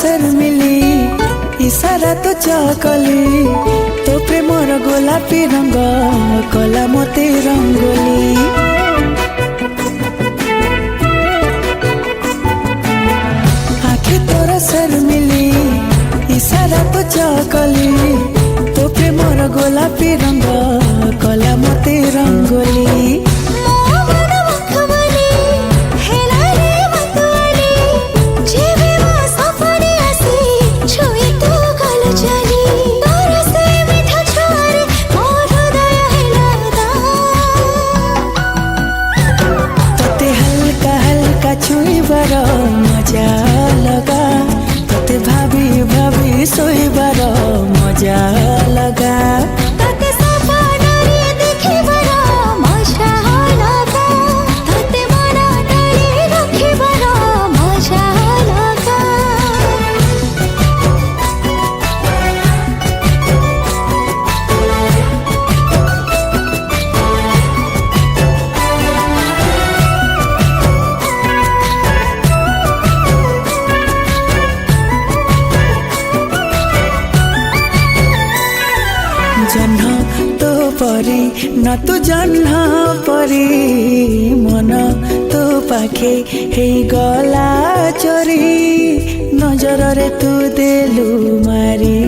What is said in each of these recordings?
शर्मिली इशारा तो चकली तो प्रेमर गोलापी रंग कला मते रंगोली आखि तोर शर्मिली इशारा तो चकली तो प्रेमर गोलापी रंग कला मते रंगोली छुईबार मजा लगा तोते भाभी भाभी सोईबार मजा लगा जह्न तो परी न तू जह्न परी मन तो पाखे हे गला चोरी नजर रे तू देलु मारी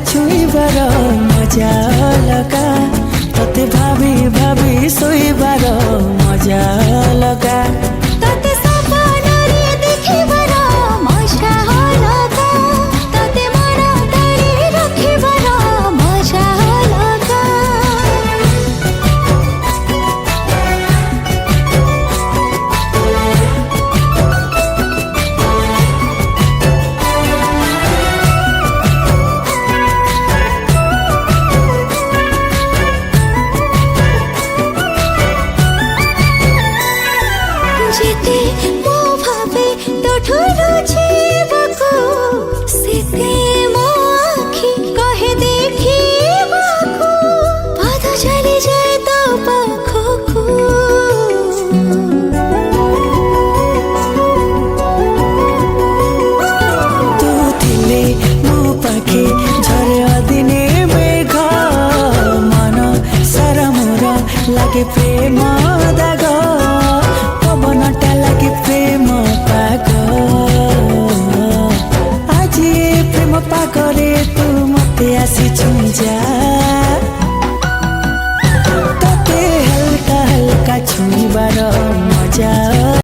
छुईबार मजा लगा तोते भाभी भाभी सोईबार मजा लगा जेते मो भावे तो ठुरो